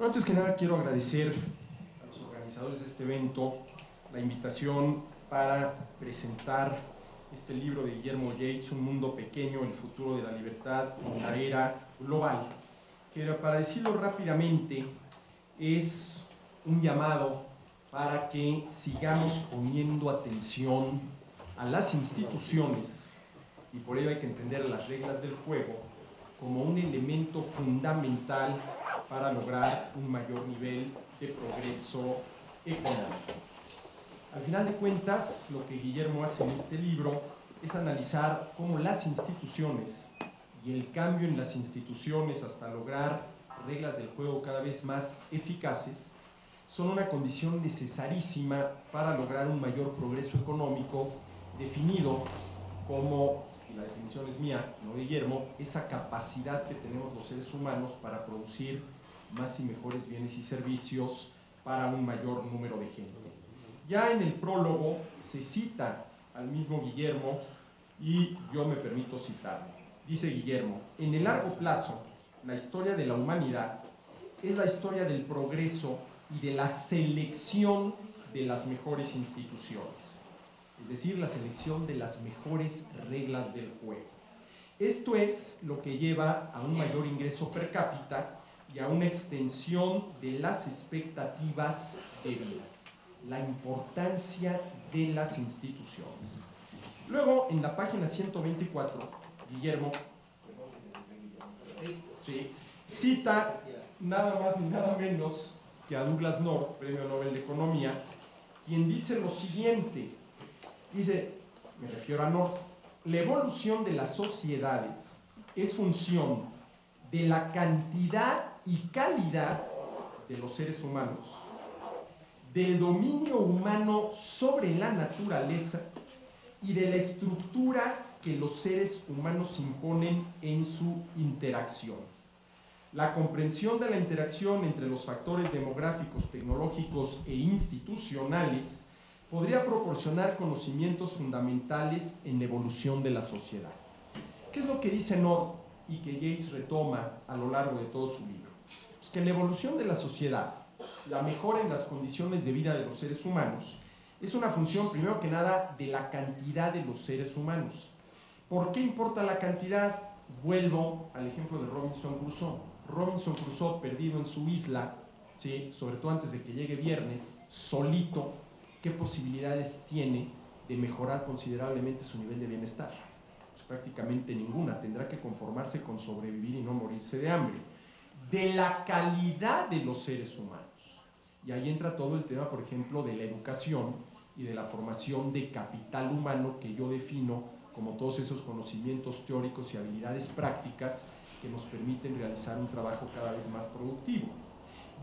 Bueno, antes que nada quiero agradecer a los organizadores de este evento la invitación para presentar este libro de Guillermo Yates, Un mundo pequeño, el futuro de la libertad en la era global, que para decirlo rápidamente es un llamado para que sigamos poniendo atención a las instituciones, y por ello hay que entender las reglas del juego como un elemento fundamental para lograr un mayor nivel de progreso económico. Al final de cuentas, lo que Guillermo hace en este libro es analizar cómo las instituciones y el cambio en las instituciones hasta lograr reglas del juego cada vez más eficaces son una condición necesarísima para lograr un mayor progreso económico, definido como, y la definición es mía, no de Guillermo, esa capacidad que tenemos los seres humanos para producir más y mejores bienes y servicios para un mayor número de gente. Ya en el prólogo se cita al mismo Guillermo y yo me permito citarlo. Dice Guillermo: en el largo plazo, la historia de la humanidad es la historia del progreso y de la selección de las mejores instituciones, es decir, la selección de las mejores reglas del juego. Esto es lo que lleva a un mayor ingreso per cápita y a una extensión de las expectativas de vida. La importancia de las instituciones. Luego, en la página 124, Guillermo cita nada más ni nada menos que a Douglass North, Premio Nobel de Economía, quien dice lo siguiente. Dice, me refiero a North: la evolución de las sociedades es función de la cantidad y calidad de los seres humanos, del dominio humano sobre la naturaleza y de la estructura que los seres humanos imponen en su interacción. La comprensión de la interacción entre los factores demográficos, tecnológicos e institucionales podría proporcionar conocimientos fundamentales en la evolución de la sociedad. ¿Qué es lo que dice North y que Yates retoma a lo largo de todo su libro? Pues que la evolución de la sociedad, la mejora en las condiciones de vida de los seres humanos, es una función, primero que nada, de la cantidad de los seres humanos. ¿Por qué importa la cantidad? Vuelvo al ejemplo de Robinson Crusoe. Robinson Crusoe, perdido en su isla, ¿sí?, sobre todo antes de que llegue viernes, solito, ¿qué posibilidades tiene de mejorar considerablemente su nivel de bienestar? Pues prácticamente ninguna. Tendrá que conformarse con sobrevivir y no morirse de hambre. De la calidad de los seres humanos. Y ahí entra todo el tema, por ejemplo, de la educación y de la formación de capital humano, que yo defino como todos esos conocimientos teóricos y habilidades prácticas que nos permiten realizar un trabajo cada vez más productivo.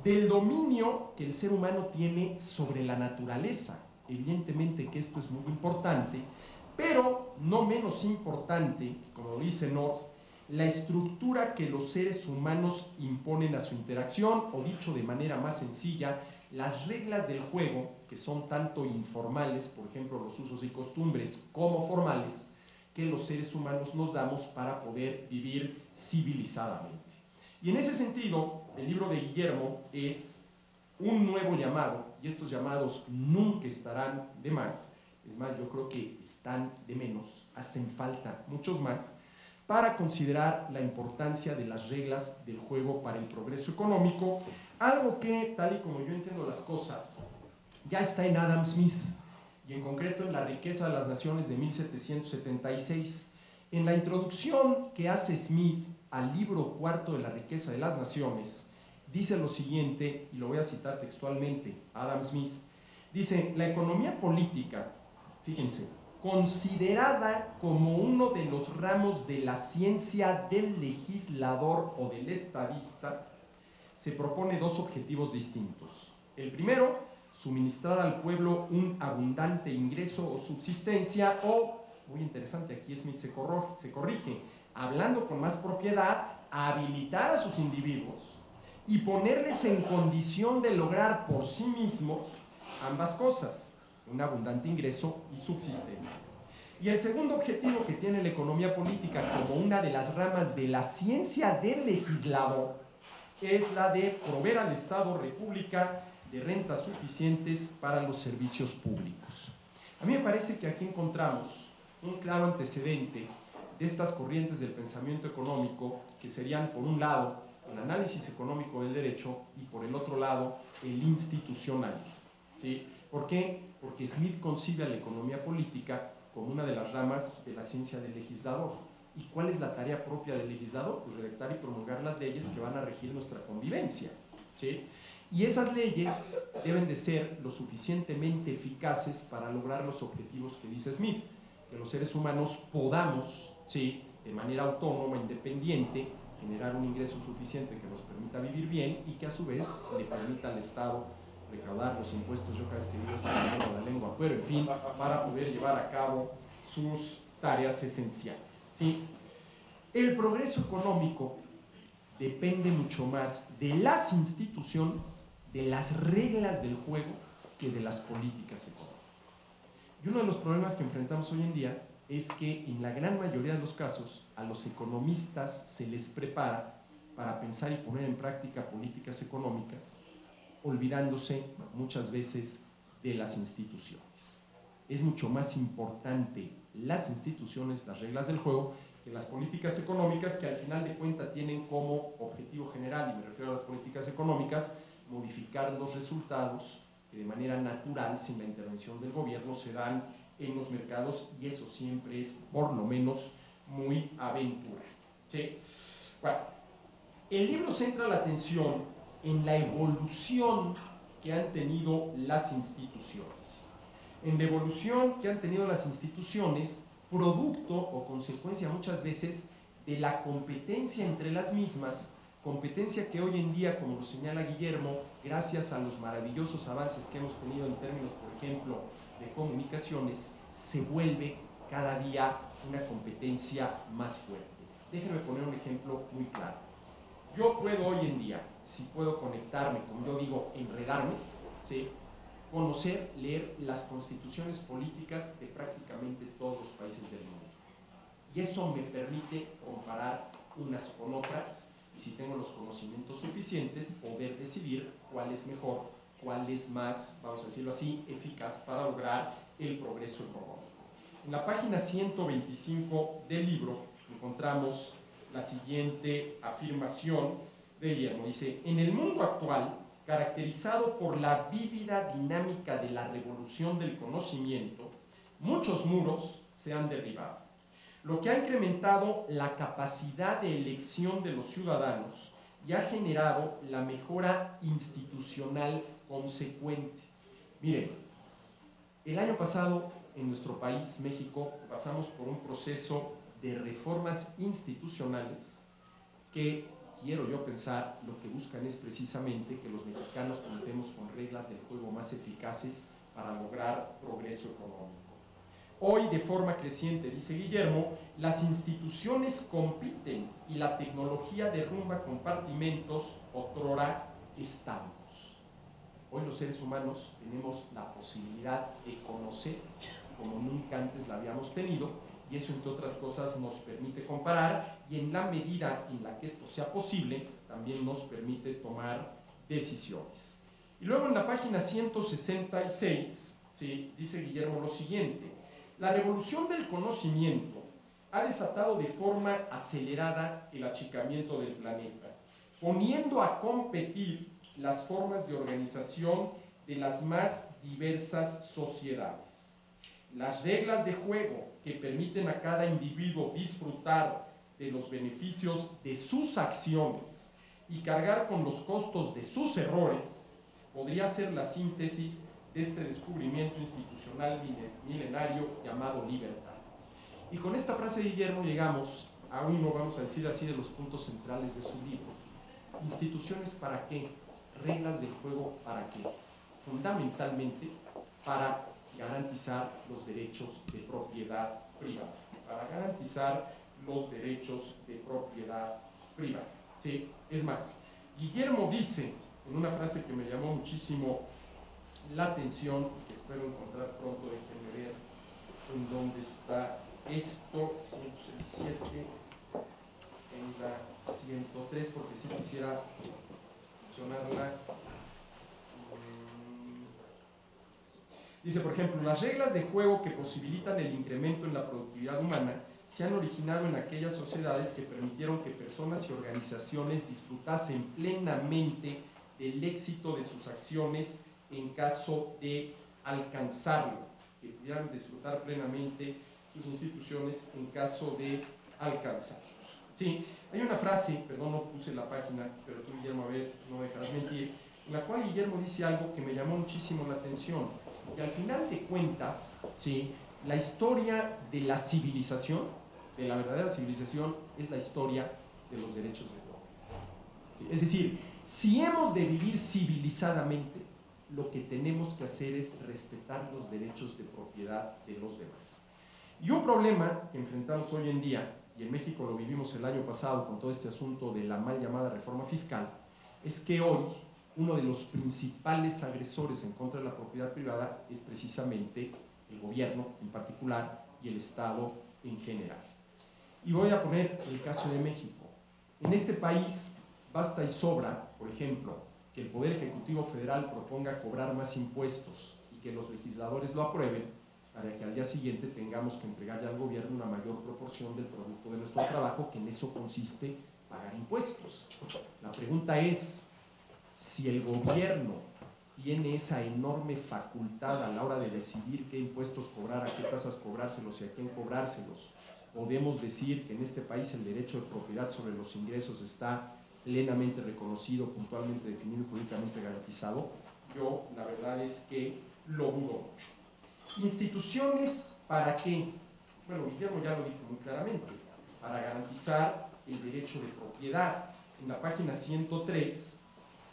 Del dominio que el ser humano tiene sobre la naturaleza. Evidentemente que esto es muy importante, pero no menos importante, como dice North, la estructura que los seres humanos imponen a su interacción, o dicho de manera más sencilla, las reglas del juego, que son tanto informales, por ejemplo los usos y costumbres, como formales, que los seres humanos nos damos para poder vivir civilizadamente. Y en ese sentido, el libro de Guillermo es un nuevo llamado, y estos llamados nunca estarán de más. Es más, yo creo que están de menos, hacen falta muchos más, para considerar la importancia de las reglas del juego para el progreso económico, algo que, tal y como yo entiendo las cosas, ya está en Adam Smith, y en concreto en La riqueza de las naciones de 1776. En la introducción que hace Smith al libro cuarto de La riqueza de las naciones, dice lo siguiente, y lo voy a citar textualmente, Adam Smith, dice: la economía política, fíjense, considerada como uno de los ramos de la ciencia del legislador o del estadista, se propone dos objetivos distintos. El primero, suministrar al pueblo un abundante ingreso o subsistencia, o, muy interesante, aquí Smith se corrige, hablando con más propiedad, habilitar a sus individuos y ponerles en condición de lograr por sí mismos ambas cosas, un abundante ingreso y subsistencia. Y el segundo objetivo que tiene la economía política como una de las ramas de la ciencia del legislador es la de proveer al Estado República de rentas suficientes para los servicios públicos. A mí me parece que aquí encontramos un claro antecedente de estas corrientes del pensamiento económico, que serían, por un lado, el análisis económico del derecho y, por el otro lado, el institucionalismo. ¿Sí? ¿Por qué? Porque Smith concibe a la economía política como una de las ramas de la ciencia del legislador. ¿Y cuál es la tarea propia del legislador? Pues redactar y promulgar las leyes que van a regir nuestra convivencia. ¿Sí? Y esas leyes deben de ser lo suficientemente eficaces para lograr los objetivos que dice Smith, que los seres humanos podamos, ¿sí?, de manera autónoma, independiente, generar un ingreso suficiente que nos permita vivir bien y que a su vez le permita al Estado recaudar los impuestos. Yo cada vez que digo esto me muero la lengua, pero en fin, para poder llevar a cabo sus tareas esenciales, ¿sí? El progreso económico depende mucho más de las instituciones, de las reglas del juego, que de las políticas económicas. Y uno de los problemas que enfrentamos hoy en día es que en la gran mayoría de los casos a los economistas se les prepara para pensar y poner en práctica políticas económicas, olvidándose muchas veces de las instituciones. Es mucho más importante las instituciones, las reglas del juego, que las políticas económicas, que al final de cuentas tienen como objetivo general, y me refiero a las políticas económicas, modificar los resultados que de manera natural, sin la intervención del gobierno, se dan en los mercados, y eso siempre es, por lo menos, muy aventura. ¿Sí? Bueno, el libro centra la atención en la evolución que han tenido las instituciones. En la evolución que han tenido las instituciones, producto o consecuencia muchas veces de la competencia entre las mismas, competencia que hoy en día, como lo señala Guillermo, gracias a los maravillosos avances que hemos tenido en términos, por ejemplo, de comunicaciones, se vuelve cada día una competencia más fuerte. Déjenme poner un ejemplo muy claro. Yo puedo hoy en día, si puedo conectarme, como yo digo, enredarme, ¿sí?, conocer, leer las constituciones políticas de prácticamente todos los países del mundo. Y eso me permite comparar unas con otras, y si tengo los conocimientos suficientes, poder decidir cuál es mejor, cuál es más, vamos a decirlo así, eficaz para lograr el progreso económico. En la página 125 del libro encontramos la siguiente afirmación de Guillermo. Dice: en el mundo actual, caracterizado por la vívida dinámica de la revolución del conocimiento, muchos muros se han derribado, lo que ha incrementado la capacidad de elección de los ciudadanos y ha generado la mejora institucional consecuente. Miren, el año pasado en nuestro país, México, pasamos por un proceso de reformas institucionales que, quiero yo pensar, lo que buscan es precisamente que los mexicanos contemos con reglas del juego más eficaces para lograr progreso económico. Hoy, de forma creciente, dice Guillermo, las instituciones compiten y la tecnología derrumba compartimentos otrora estancos. Hoy los seres humanos tenemos la posibilidad de conocer como nunca antes la habíamos tenido, y eso, entre otras cosas, nos permite comparar, y en la medida en la que esto sea posible, también nos permite tomar decisiones. Y luego en la página 166, ¿sí?, dice Guillermo lo siguiente: la revolución del conocimiento ha desatado de forma acelerada el achicamiento del planeta, poniendo a competir las formas de organización de las más diversas sociedades. Las reglas de juego que permiten a cada individuo disfrutar de los beneficios de sus acciones y cargar con los costos de sus errores podría ser la síntesis de este descubrimiento institucional milenario llamado libertad. Y con esta frase de Guillermo llegamos a uno, vamos a decir así, de los puntos centrales de su libro. ¿Instituciones para qué? Reglas del juego para qué? Fundamentalmente para garantizar los derechos de propiedad privada, para garantizar los derechos de propiedad privada. ¿Sí? Es más, Guillermo dice, en una frase que me llamó muchísimo la atención y que espero encontrar pronto, déjenme ver en dónde está esto, 167, en la 103, porque sí quisiera mencionarla. Dice, por ejemplo, las reglas de juego que posibilitan el incremento en la productividad humana se han originado en aquellas sociedades que permitieron que personas y organizaciones disfrutasen plenamente del éxito de sus acciones en caso de alcanzarlo, que pudieran disfrutar plenamente sus instituciones en caso de alcanzarlos. Sí, hay una frase, perdón, no puse la página, pero tú, Guillermo, a ver, no dejarás mentir, en la cual Guillermo dice algo que me llamó muchísimo la atención, que al final de cuentas, ¿sí?, la historia de la civilización, de la verdadera civilización, es la historia de los derechos de propiedad. ¿Sí? Es decir, si hemos de vivir civilizadamente, lo que tenemos que hacer es respetar los derechos de propiedad de los demás. Y un problema que enfrentamos hoy en día, y en México lo vivimos el año pasado con todo este asunto de la mal llamada reforma fiscal, es que hoy uno de los principales agresores en contra de la propiedad privada es precisamente el gobierno en particular y el Estado en general. Y voy a poner el caso de México. En este país basta y sobra, por ejemplo, que el Poder Ejecutivo Federal proponga cobrar más impuestos y que los legisladores lo aprueben para que al día siguiente tengamos que entregarle al gobierno una mayor proporción del producto de nuestro trabajo, que en eso consiste pagar impuestos. La pregunta es, si el gobierno tiene esa enorme facultad a la hora de decidir qué impuestos cobrar, a qué tasas cobrárselos y a quién cobrárselos, podemos decir que en este país el derecho de propiedad sobre los ingresos está plenamente reconocido, puntualmente definido y jurídicamente garantizado. Yo la verdad es que lo dudo mucho. ¿Instituciones para qué? Bueno, Guillermo ya lo dijo muy claramente, para garantizar el derecho de propiedad. En la página 103,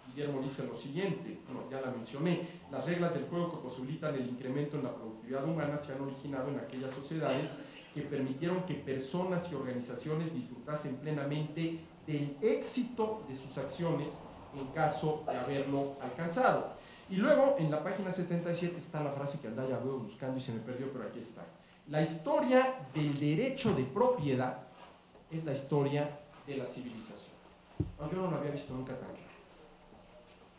Guillermo dice lo siguiente, bueno, ya la mencioné, las reglas del juego que posibilitan el incremento en la productividad humana se han originado en aquellas sociedades que permitieron que personas y organizaciones disfrutasen plenamente del éxito de sus acciones en caso de haberlo alcanzado. Y luego, en la página 77 está la frase que andaba luego buscando y se me perdió, pero aquí está. La historia del derecho de propiedad es la historia de la civilización. No, yo no lo había visto nunca tan claro.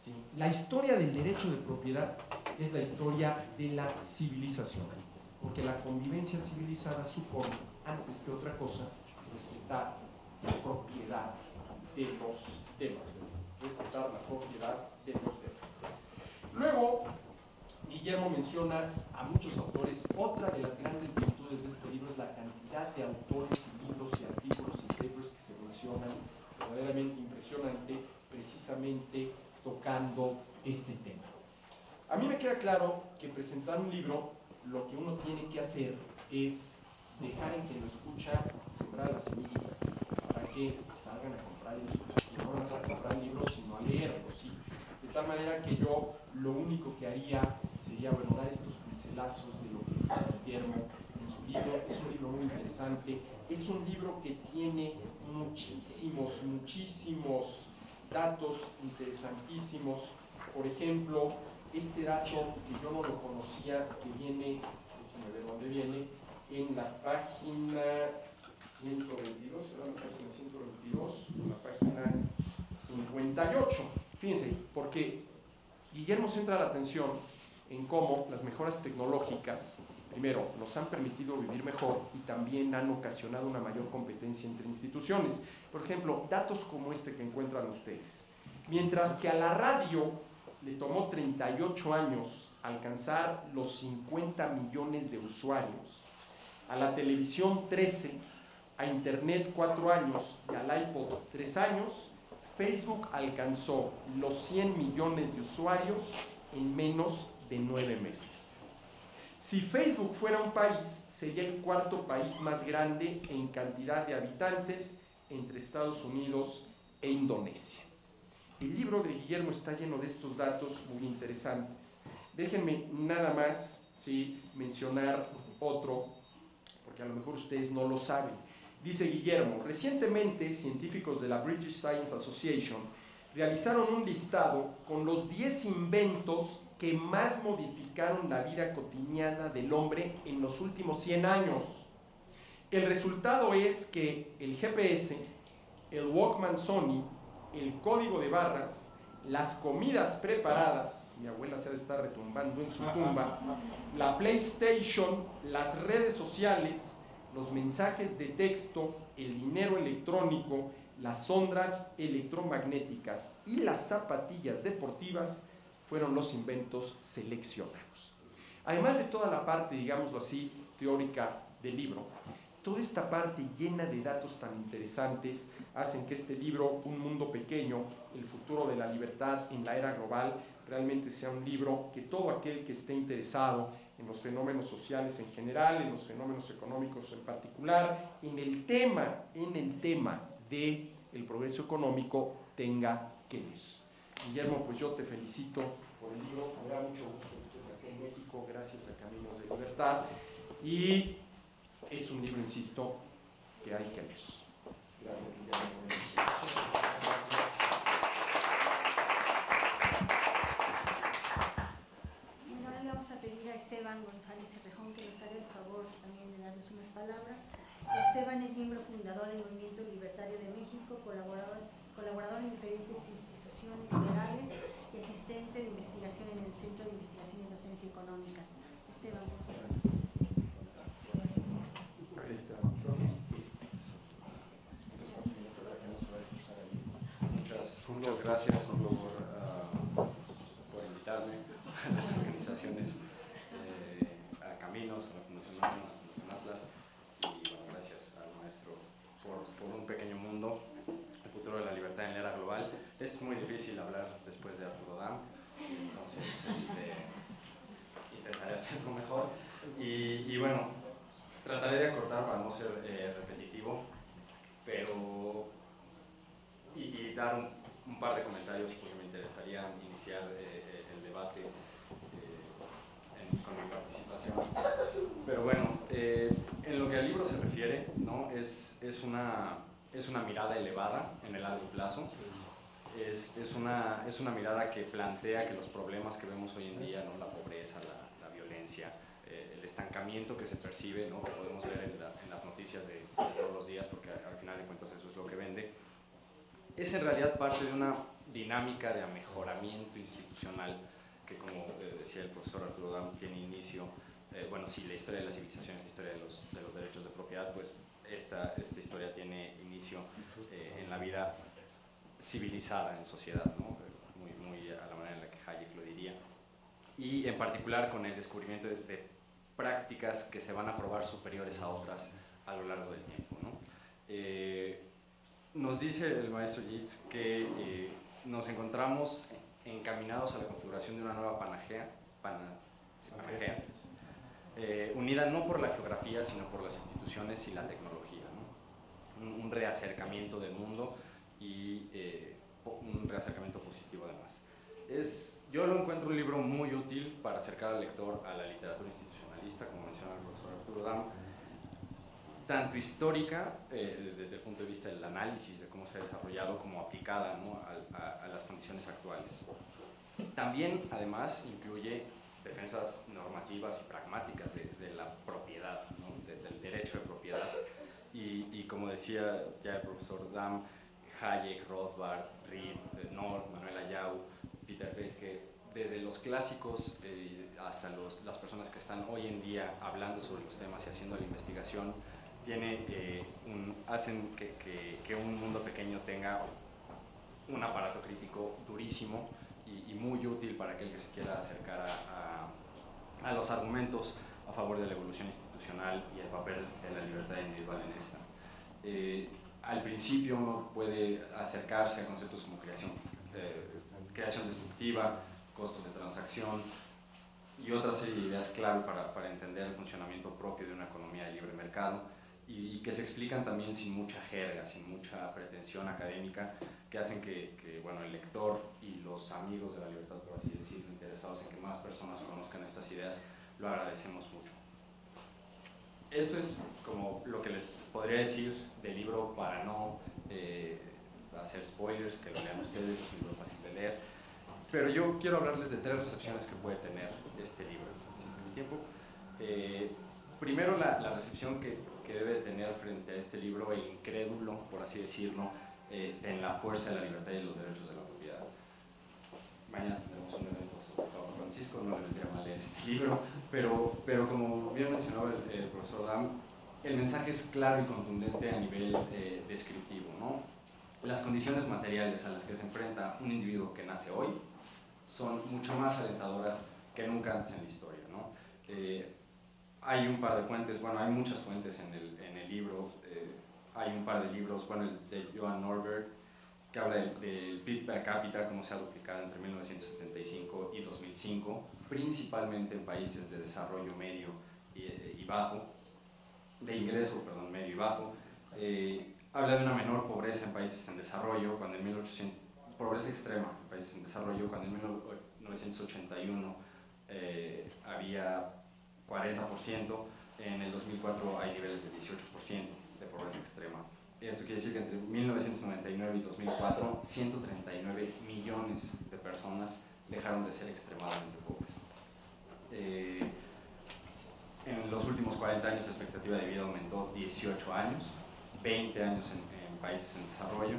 ¿Sí? La historia del derecho de propiedad es la historia de la civilización, porque la convivencia civilizada supone, antes que otra cosa, respetar la propiedad de los demás. Respetar la propiedad de los demás. Luego, Guillermo menciona a muchos autores. Otra de las grandes virtudes de este libro es la cantidad de autores y libros y artículos y papers que se mencionan, verdaderamente impresionante, precisamente tocando este tema. A mí me queda claro que presentar un libro, lo que uno tiene que hacer es dejar en quien lo escucha sembrar la semillita para que salgan a comprar el libro. Y no van a comprar el libro, sino a leerlo, ¿sí? De tal manera que yo lo único que haría sería, bueno, dar estos pincelazos de lo que dice Guillermo en su libro. Es un libro muy interesante, es un libro que tiene muchísimos datos interesantísimos. Por ejemplo, este dato que yo no lo conocía, que viene, déjenme ver dónde viene, en la página 122, ¿será la página 122? La página 58. Fíjense, porque Guillermo centra la atención en cómo las mejoras tecnológicas, primero, nos han permitido vivir mejor y también han ocasionado una mayor competencia entre instituciones. Por ejemplo, datos como este que encuentran ustedes. Mientras que a la radio le tomó 38 años alcanzar los 50 millones de usuarios, a la televisión 13, a internet 4 años y al iPod 3 años, Facebook alcanzó los 100 millones de usuarios en menos de 9 meses. Si Facebook fuera un país, sería el cuarto país más grande en cantidad de habitantes entre Estados Unidos e Indonesia. El libro de Guillermo está lleno de estos datos muy interesantes. Déjenme nada más, ¿sí?, mencionar otro, porque a lo mejor ustedes no lo saben. Dice Guillermo, recientemente científicos de la British Science Association realizaron un listado con los 10 inventos que más modificaron la vida cotidiana del hombre en los últimos 100 años. El resultado es que el GPS el Walkman Sony, el código de barras, las comidas preparadas, mi abuela se ha de estar retumbando en su tumba, la PlayStation, las redes sociales, los mensajes de texto, el dinero electrónico, las ondas electromagnéticas y las zapatillas deportivas fueron los inventos seleccionados. Además de toda la parte, digámoslo así, teórica del libro, toda esta parte llena de datos tan interesantes hacen que este libro, Un mundo pequeño, el futuro de la libertad en la era global, realmente sea un libro que todo aquel que esté interesado en los fenómenos sociales en general, en los fenómenos económicos en particular, en el tema del progreso económico, tenga que leer. Guillermo, pues yo te felicito por el libro, me da mucho gusto que estés aquí en México, gracias a Caminos de Libertad, y es un libro, insisto, que hay que leer. Gracias, Guillermo, por la invitación. Bueno, ahora le vamos a pedir a Esteban González Cerrejón que nos haga el favor también de darnos unas palabras. Esteban es miembro fundador del Movimiento Libertario de México, colaborador en diferentes instituciones legales y asistente de investigación en el Centro de Investigación y Docencia Económicas. Esteban, por favor. Muchas gracias por invitarme a las organizaciones, a Caminos, a la Fundación Atlas, y bueno, gracias al maestro por un pequeño mundo, el futuro de la libertad en la era global. Es muy difícil hablar después de Arturo Dam, entonces intentaré hacerlo mejor y bueno, trataré de acortar para no ser repetitivo, pero y dar un par de comentarios porque me interesaría iniciar el debate con mi participación. Pero bueno, en lo que al libro se refiere, ¿no? es una mirada elevada en el largo plazo. Es una mirada que plantea que los problemas que vemos hoy en día, ¿no? La pobreza, la violencia, el estancamiento que se percibe, ¿no? Que podemos ver en las noticias de todos los días, porque al final de cuentas eso es lo que vende, es en realidad parte de una dinámica de mejoramiento institucional que, como decía el profesor Arturo Dam, tiene inicio, bueno, sí, la historia de las civilizaciones, la historia de los derechos de propiedad, pues esta historia tiene inicio en la vida civilizada, en sociedad, ¿no? Muy a la manera en la que Hayek lo diría, y en particular con el descubrimiento de prácticas que se van a probar superiores a otras a lo largo del tiempo, ¿no? Nos dice el maestro Yeats que nos encontramos encaminados a la configuración de una nueva Pangea, unida no por la geografía, sino por las instituciones y la tecnología, ¿no? Un reacercamiento del mundo y un reacercamiento positivo además. Yo lo encuentro un libro muy útil para acercar al lector a la literatura institucionalista, como menciona el profesor Arturo Dam, tanto histórica, desde el punto de vista del análisis de cómo se ha desarrollado, como aplicada, ¿no? a las condiciones actuales. También, además, incluye defensas normativas y pragmáticas de la propiedad, ¿no? Del derecho de propiedad. Y como decía ya el profesor Dam, Hayek, Rothbard, Reed, North, Manuel Ayau, Peter Beck, desde los clásicos hasta las personas que están hoy en día hablando sobre los temas y haciendo la investigación, hacen que un mundo pequeño tenga un aparato crítico durísimo y muy útil para aquel que se quiera acercar a los argumentos a favor de la evolución institucional y el papel de la libertad individual en esta. Al principio uno puede acercarse a conceptos como creación destructiva, costos de transacción y otra serie de ideas clave para entender el funcionamiento propio de una economía de libre mercado, y que se explican también sin mucha jerga, sin mucha pretensión académica, que hacen que bueno, el lector y los amigos de la libertad, por así decirlo, interesados en que más personas conozcan estas ideas, lo agradecemos mucho. Esto es como lo que les podría decir del libro para no hacer spoilers, que lo lean ustedes, es un libro fácil de leer. Pero yo quiero hablarles de 3 recepciones que puede tener este libro en el tiempo. Primero, la recepción que debe tener frente a este libro el incrédulo, por así decirlo, en la fuerza de la libertad y los derechos de la propiedad. Mañana tendremos un evento sobre Papa Francisco, no le vendría mal leer este libro, pero como bien mencionaba el profesor Dam, el mensaje es claro y contundente a nivel descriptivo, ¿no? Las condiciones materiales a las que se enfrenta un individuo que nace hoy son mucho más alentadoras que nunca antes en la historia, ¿no? Hay un par de fuentes, bueno, hay muchas fuentes en el libro, hay un par de libros, bueno, el de Johan Norberg, que habla del PIB per cápita, cómo se ha duplicado entre 1975 y 2005, principalmente en países de desarrollo medio y bajo, de ingreso, perdón, medio y bajo. Habla de una menor pobreza en países en desarrollo, cuando en 1800, pobreza extrema en países en desarrollo, cuando en 1981 había 40%, en el 2004 hay niveles de 18% de pobreza extrema. Esto quiere decir que entre 1999 y 2004, 139 millones de personas dejaron de ser extremadamente pobres. En los últimos 40 años la expectativa de vida aumentó 18 años, 20 años en países en desarrollo,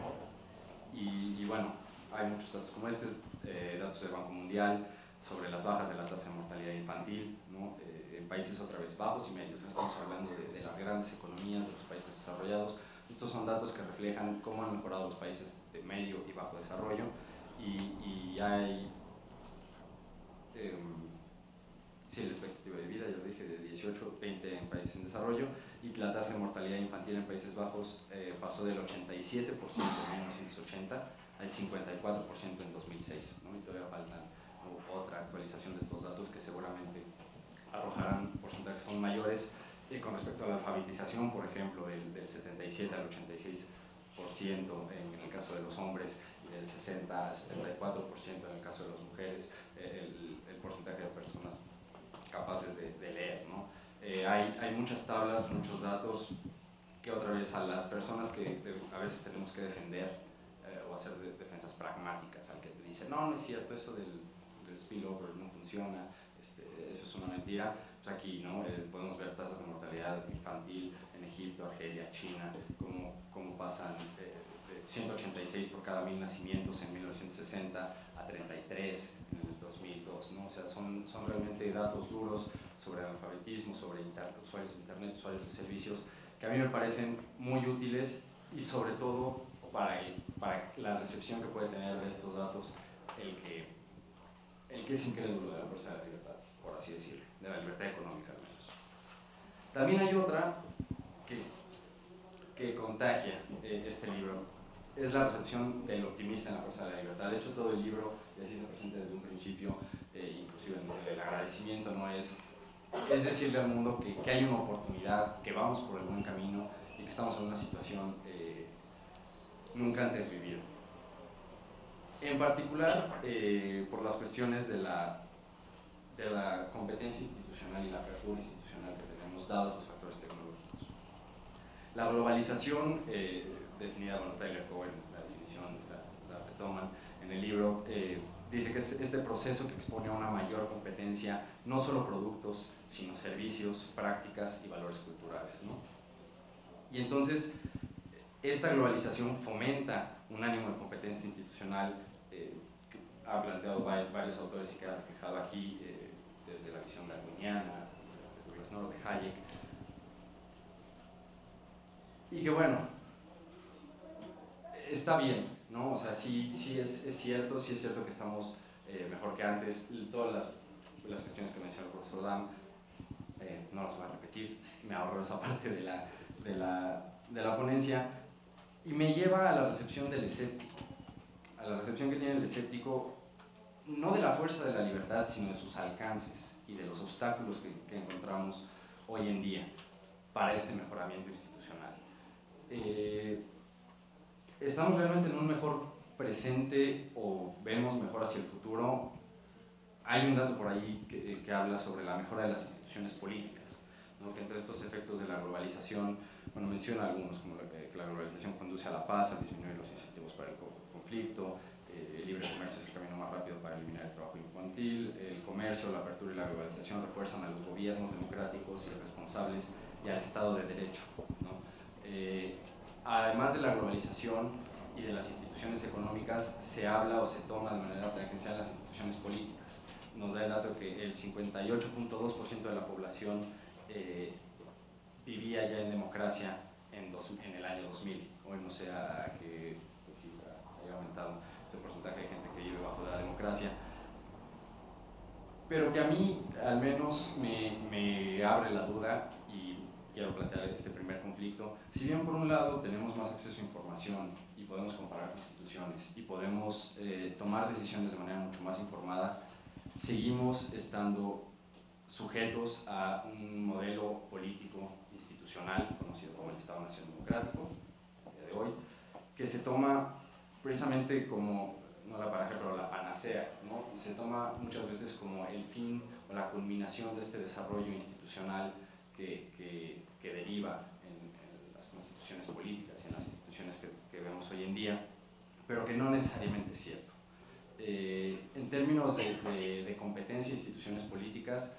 y bueno, hay muchos datos como este, datos del Banco Mundial sobre las bajas de la tasa de mortalidad infantil, ¿no? En países otra vez bajos y medios, no estamos hablando de las grandes economías de los países desarrollados. Estos son datos que reflejan cómo han mejorado los países de medio y bajo desarrollo, y hay sí, la expectativa de vida, ya lo dije, de 18, 20 en países en desarrollo, y la tasa de mortalidad infantil en Países Bajos pasó del 87% en 1980 al 54% en 2006, ¿no? Y todavía falta otra actualización de estos datos que seguramente arrojarán porcentajes aún mayores. Con respecto a la alfabetización, por ejemplo, del 77 al 86% en el caso de los hombres, y del 60 al 74% en el caso de las mujeres, el porcentaje de personas capaces de leer, ¿no? Hay muchas tablas, muchos datos que otra vez a las personas que a veces tenemos que defender o hacer defensas pragmáticas, al que te dice, no es cierto, eso del spillover no funciona, eso es una mentira. Pues aquí, ¿no? Podemos ver tasas de mortalidad infantil en Egipto, Argelia, China, cómo pasan 186 por cada 1000 nacimientos en 1960 a 33 en el 2002, ¿no? O sea, son realmente datos duros sobre analfabetismo, sobre usuarios de internet, usuarios de servicios, que a mí me parecen muy útiles, y sobre todo para la recepción que puede tener de estos datos el que es incrédulo de la fuerza de la libertad, por así decirlo, de la libertad económica al menos. También hay otra que contagia este libro, es la recepción del optimista en la fuerza de la libertad. De hecho, todo el libro, y así se presenta desde un principio, inclusive en el agradecimiento, ¿no? es decirle al mundo que hay una oportunidad, que vamos por el buen camino y que estamos en una situación nunca antes vivida. En particular, por las cuestiones de la competencia institucional y la apertura institucional que tenemos, dados los factores tecnológicos. La globalización, definida, bueno, Tyler Cowen, la definición la retoman en el libro, dice que es este proceso que expone a una mayor competencia, no solo productos, sino servicios, prácticas y valores culturales, ¿no? Y entonces, esta globalización fomenta un ánimo de competencia institucional que ha planteado varios autores y que ha reflejado aquí desde la visión darwiniana, de Douglas North, de Hayek. Y que bueno, está bien, ¿no? O sea, sí es cierto que estamos mejor que antes. Todas las cuestiones que mencionó el profesor Dam, no las voy a repetir, me ahorro esa parte de la ponencia, y me lleva a la recepción del escéptico, a la recepción que tiene el escéptico, no de la fuerza de la libertad, sino de sus alcances y de los obstáculos que encontramos hoy en día para este mejoramiento institucional. ¿Estamos realmente en un mejor presente o vemos mejor hacia el futuro? Hay un dato por ahí que habla sobre la mejora de las instituciones políticas, ¿no? Que entre estos efectos de la globalización, bueno, menciona algunos, como que la globalización conduce a la paz, a disminuir los incentivos para el conflicto, el libre comercio es el camino más rápido para eliminar el trabajo infantil, el comercio, la apertura y la globalización refuerzan a los gobiernos democráticos y responsables y al Estado de Derecho, ¿no? Además de la globalización y de las instituciones económicas se habla o se toma de manera tangencial las instituciones políticas. Nos da el dato que el 58.2% de la población vivía ya en democracia en el año 2000. Hoy no sé a qué cifra haya aumentado este porcentaje de gente que vive bajo la democracia, pero que a mí al menos me abre la duda y quiero plantear este primer conflicto. Si bien por un lado tenemos más acceso a información y podemos comparar instituciones y podemos tomar decisiones de manera mucho más informada, seguimos estando sujetos a un modelo político institucional conocido como el Estado-Nación Democrático, a día de hoy, que se toma precisamente como, no la paraje, pero la panacea, ¿no? Se toma muchas veces como el fin o la culminación de este desarrollo institucional que deriva en las constituciones políticas y en las instituciones que vemos hoy en día, pero que no necesariamente es cierto. En términos de competencia e instituciones políticas,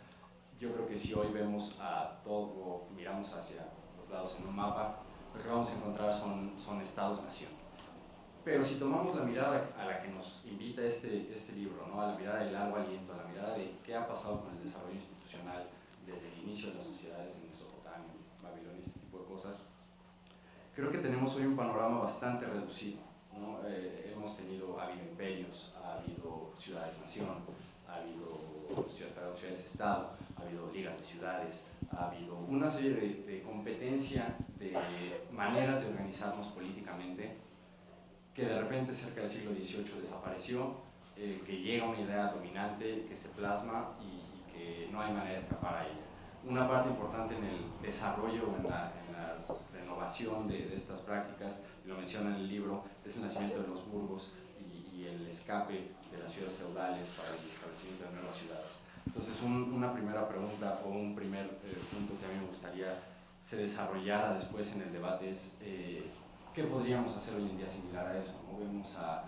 yo creo que si hoy vemos a todo, o miramos hacia los lados en un mapa, lo que vamos a encontrar son estados-nación. Pero si tomamos la mirada a la que nos invita este libro, ¿no? A la mirada de largo aliento, a la mirada de qué ha pasado con el desarrollo institucional desde el inicio de las sociedades en Mesopotamia, Babilonia, este tipo de cosas, creo que tenemos hoy un panorama bastante reducido, ¿no? Ha habido imperios, ha habido ciudades-nación, ha habido ciudades-estado, ha habido ligas de ciudades, ha habido una serie de competencia, de maneras de organizarnos políticamente, que de repente cerca del siglo XVIII desapareció, que llega una idea dominante, que se plasma y que no hay manera de escapar a ella. Una parte importante en el desarrollo o en la renovación de estas prácticas, y lo menciona en el libro, es el nacimiento de los burgos y el escape de las ciudades feudales para el establecimiento de nuevas ciudades. Entonces, una primera pregunta o un primer punto que a mí me gustaría se desarrollara después en el debate es ¿qué podríamos hacer hoy en día similar a eso? ¿No? Vemos a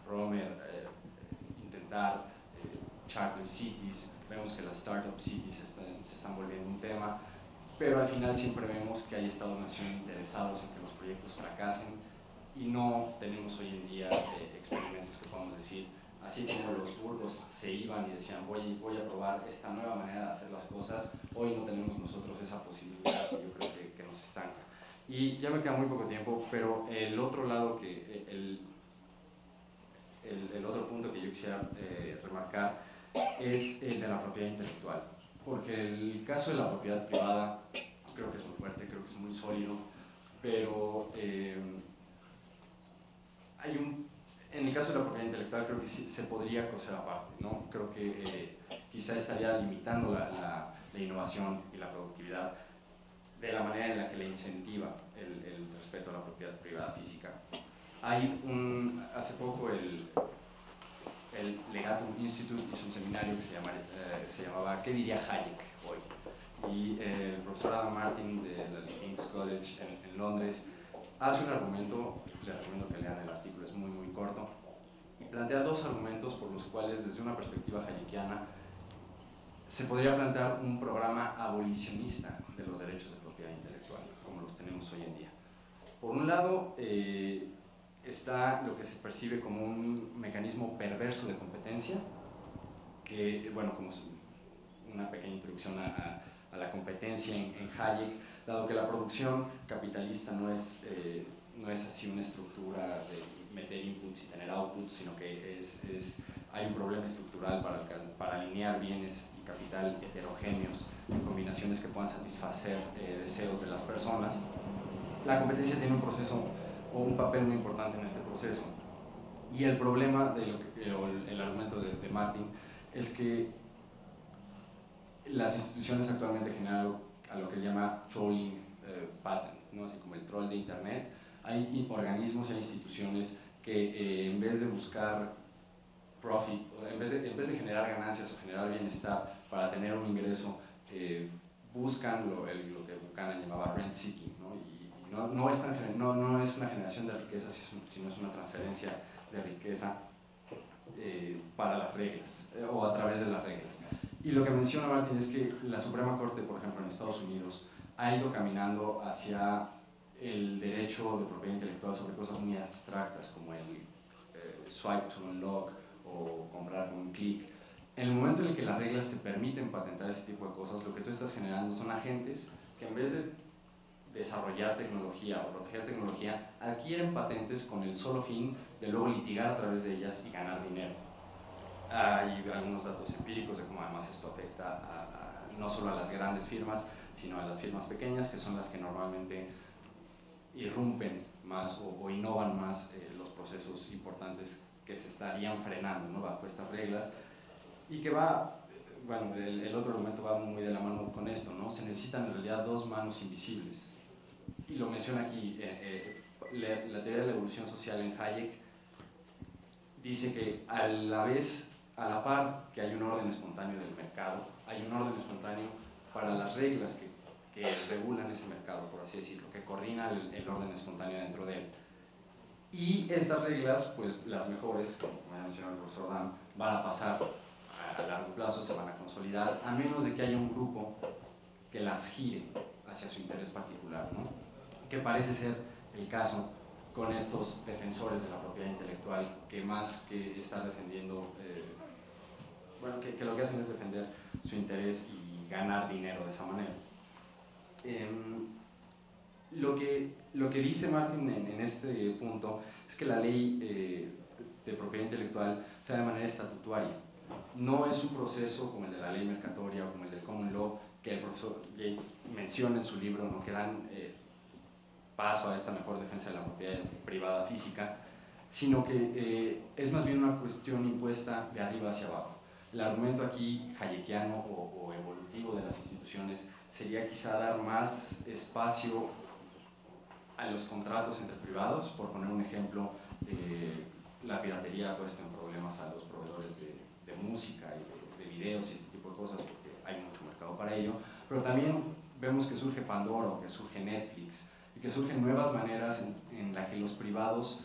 Romer intentar charter cities, vemos que las startup cities se están volviendo un tema, pero al final siempre vemos que hay estados-nación interesados en que los proyectos fracasen y no tenemos hoy en día experimentos que podamos decir, así como los burgos se iban y decían voy a probar esta nueva manera de hacer las cosas, hoy no tenemos nosotros esa posibilidad y yo creo que nos estanca. Y ya me queda muy poco tiempo, pero el otro lado, el otro punto que yo quisiera remarcar es el de la propiedad intelectual, porque el caso de la propiedad privada creo que es muy fuerte, creo que es muy sólido, pero en el caso de la propiedad intelectual creo que sí, se podría coser aparte, ¿no? Creo que quizá estaría limitando la innovación y la productividad de la manera en la que le incentiva el respeto a la propiedad privada física. Hay hace poco el Legatum Institute hizo un seminario que se llamaba ¿Qué diría Hayek hoy? Y el profesor Adam Martin de la King's College en Londres hace un argumento, les recomiendo que lean el artículo, es muy muy corto, y plantea dos argumentos por los cuales desde una perspectiva hayekiana se podría plantear un programa abolicionista de los derechos de propiedad intelectual, como los tenemos hoy en día. Por un lado, está lo que se percibe como un mecanismo perverso de competencia, que, bueno, como una pequeña introducción a la competencia en Hayek, dado que la producción capitalista no es así una estructura de meter inputs y tener outputs, sino que hay un problema estructural para alinear bienes y capital heterogéneos en combinaciones que puedan satisfacer deseos de las personas. La competencia tiene un proceso o un papel muy importante en este proceso. Y el problema, el argumento de Martin, es que las instituciones actualmente generan a lo que él llama trolling patent, ¿no? Así como el troll de internet. Hay organismos e instituciones que en vez de buscar profit, en vez de generar ganancias o generar bienestar para tener un ingreso, buscan lo que Buchanan llamaba rent seeking, ¿no? Y no es una generación de riqueza, sino es una transferencia de riqueza para las reglas, o a través de las reglas. Y lo que menciona Martin es que la Suprema Corte, por ejemplo, en Estados Unidos, ha ido caminando hacia el derecho derecho de propiedad intelectual sobre cosas muy abstractas como el swipe to unlock o comprar con un clic. En el momento en el que las reglas te permiten patentar ese tipo de cosas, lo que tú estás generando son agentes que en vez de desarrollar tecnología o proteger tecnología, adquieren patentes con el solo fin de luego litigar a través de ellas y ganar dinero. Hay algunos datos empíricos de cómo además esto afecta no solo a las grandes firmas, sino a las firmas pequeñas, que son las que normalmente irrumpen más o innovan más los procesos importantes que se estarían frenando, ¿no?, bajo estas reglas, y que va, bueno, el otro argumento va muy de la mano con esto, ¿no? Se necesitan en realidad dos manos invisibles, y lo menciona aquí, la teoría de la evolución social en Hayek dice que a la par que hay un orden espontáneo del mercado, hay un orden espontáneo para las reglas que regulan ese mercado, por así decirlo, que coordina el orden espontáneo dentro de él. Y estas reglas, pues las mejores, como ya mencionó el profesor Dan, van a pasar a largo plazo, se van a consolidar, a menos de que haya un grupo que las gire hacia su interés particular, ¿no? Que parece ser el caso con estos defensores de la propiedad intelectual, que más que estar defendiendo, bueno, que lo que hacen es defender su interés y ganar dinero de esa manera. Lo que dice Martin en este punto es que la ley de propiedad intelectual sea de manera estatutaria. No es un proceso como el de la ley mercatoria o como el del common law que el profesor Yates menciona en su libro, ¿no?, que dan paso a esta mejor defensa de la propiedad privada física, sino que es más bien una cuestión impuesta de arriba hacia abajo. El argumento aquí hayekiano o evolutivo de las instituciones sería quizá dar más espacio a los contratos entre privados. Por poner un ejemplo, la piratería ha puesto en problemas a los proveedores de música y de videos y este tipo de cosas, porque hay mucho mercado para ello, pero también vemos que surge Pandora o que surge Netflix, y que surgen nuevas maneras en las que los privados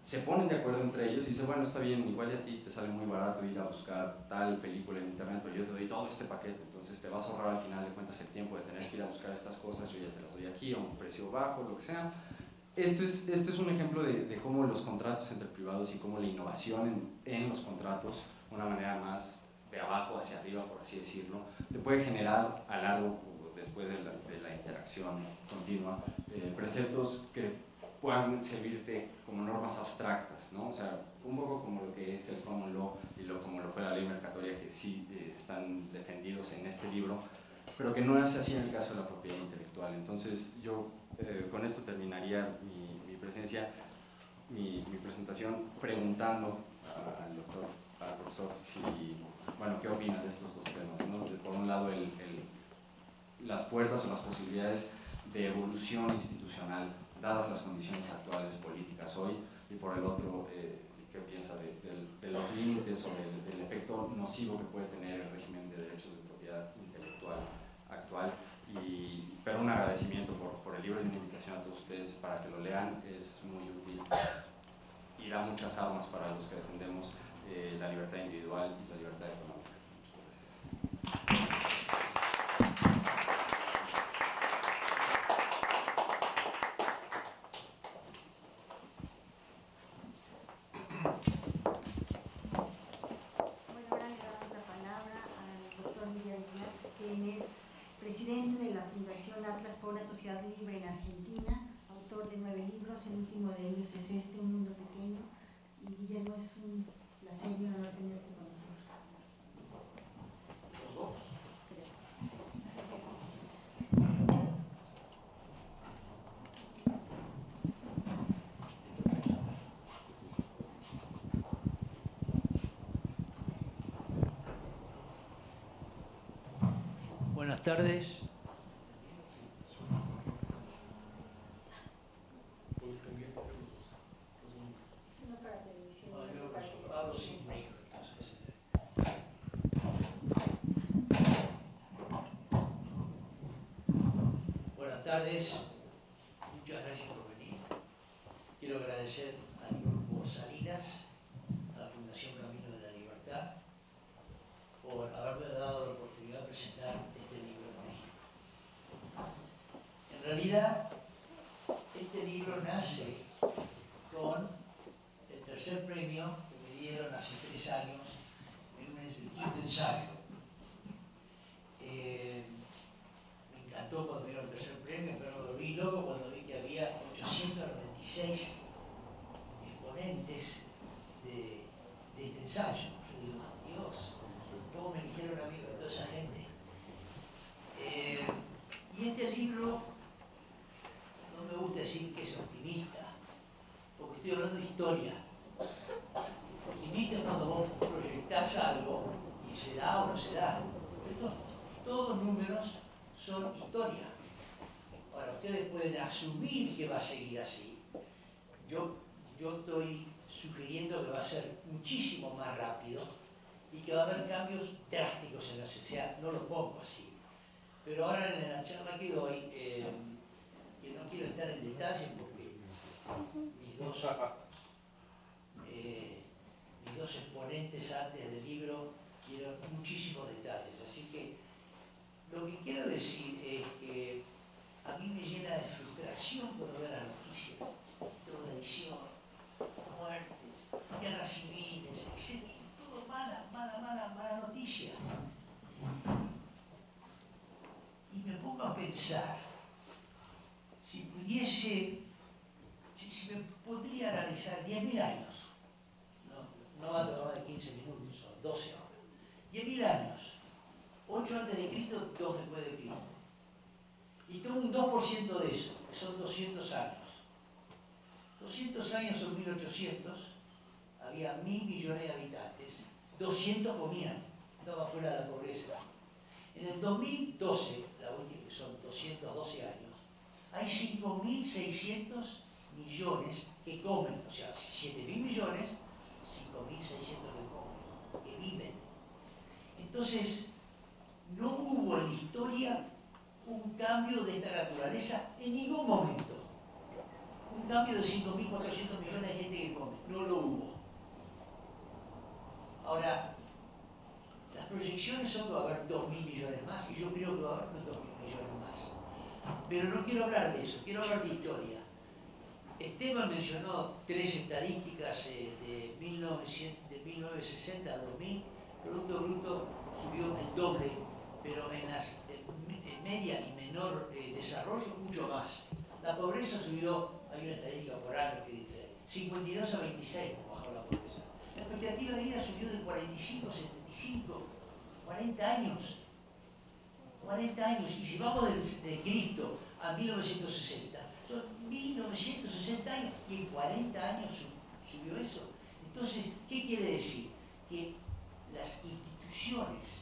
se ponen de acuerdo entre ellos y dicen, bueno, está bien, igual a ti te sale muy barato ir a buscar tal película en internet, pero yo te doy todo este paquete, entonces te vas a ahorrar al final de cuentas el tiempo de tener que ir a buscar estas cosas, yo ya te las doy aquí a un precio bajo, lo que sea. Esto es un ejemplo de cómo los contratos entre privados y cómo la innovación en los contratos, una manera más de abajo hacia arriba, por así decirlo, te puede generar a largo, después de la interacción continua, preceptos que puedan servirte como normas abstractas, ¿no? O sea, un poco como lo que es el common law y como lo fue la ley mercatoria, que sí están defendidos en este libro, pero que no es así en el caso de la propiedad intelectual. Entonces yo con esto terminaría mi presentación preguntando al profesor bueno, qué opina de estos dos temas, ¿no? Por un lado, las puertas o las posibilidades de evolución institucional dadas las condiciones actuales políticas hoy, y por el otro, qué piensa de los límites o del efecto nocivo que puede tener el régimen de derechos de propiedad intelectual actual. Pero un agradecimiento por el libro y una invitación a todos ustedes para que lo lean, es muy útil y da muchas armas para los que defendemos la libertad individual y la libertad económica. Gracias. Presidente de la Fundación Atlas por una Sociedad Libre en Argentina, autor de 9 libros, el último de ellos es este, Un Mundo Pequeño. Y Guillermo, es un placer y un honor tenerte con nosotros. ¿Los dos? Buenas tardes. Buenas tardes, muchas gracias por venir. Quiero agradecer al Grupo Salinas, a la Fundación Camino de la Libertad, por haberme dado la oportunidad de presentar este libro en México. En realidad, Este libro nace con el tercer premio que me dieron hace 3 años en un quinto ensayo. Me encantó cuando dieron el tercer premio, pero me volví loco cuando vi que había 896 exponentes de este ensayo. Yo digo, Dios, ¿cómo me eligieron a mí de toda esa gente? Y este libro, no me gusta decir que es optimista, porque estoy hablando de historia. Optimista es cuando vos proyectás algo y se da o no se da. Todos números son historia. Ahora, ustedes pueden asumir que va a seguir así. Yo estoy sugiriendo que va a ser muchísimo más rápido y que va a haber cambios drásticos en la sociedad. No lo pongo así. Pero ahora en la charla que doy, que no quiero entrar en detalle porque mis dos exponentes antes del libro dieron muchísimos detalles. Así que lo que quiero decir es que a mí me llena de frustración cuando veo las noticias, drogadicción, muertes, guerras civiles, etc. Todo mala noticia. Y me pongo a pensar, si me podría analizar 10.000 años, no va a tomar de 15 minutos, son 12 horas, 10.000 años, 8 antes de Cristo, 2 después de Cristo. Y tomo un 2% de eso, que son 200 años. 200 años son 1800, había 1.000 millones de habitantes, 200 comían, estaba fuera de la pobreza. En el 2012, la última, que son 212 años, hay 5.600 millones que comen, o sea, 7.000 millones, 5.600 que comen, que viven. Entonces, no hubo en la historia un cambio de esta naturaleza en ningún momento. Un cambio de 5.400 millones de gente que come, no lo hubo. Ahora, las proyecciones son que va a haber 2.000 millones más, y yo creo que va a haber 2.000 millones más. Pero no quiero hablar de eso, quiero hablar de historia. Esteban mencionó 3 estadísticas de 1960 a 2000. Producto Bruto subió el doble, pero en las media y menor desarrollo mucho más. La pobreza subió, hay una estadística por año que dice 52 a 26 bajó la pobreza. La expectativa de vida subió de 45 a 75, 40 años. 40 años, y si vamos de Cristo a 1960, son 1960 años, y en 40 años subió eso. Entonces, ¿qué quiere decir? Que las instituciones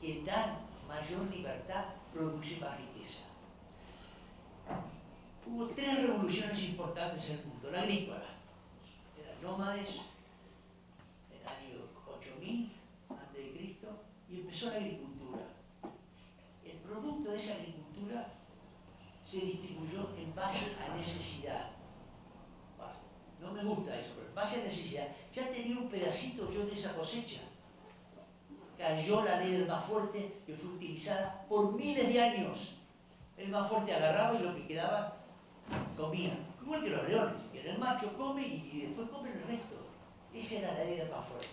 que dan mayor libertad producen más riqueza. Hubo 3 revoluciones importantes en el mundo. La agrícola, eran nómades, en el año 8000 a.C., y empezó la agricultura. El producto de esa agricultura se distribuyó en base a necesidad. Bueno, no me gusta eso, pero en base a necesidad. Ya tenía un pedacito yo de esa cosecha. Cayó la ley del más fuerte, que fue utilizada por miles de años. El más fuerte agarraba y lo que quedaba comía. Igual que los leones, que el macho come y después come el resto. Esa era la ley del más fuerte.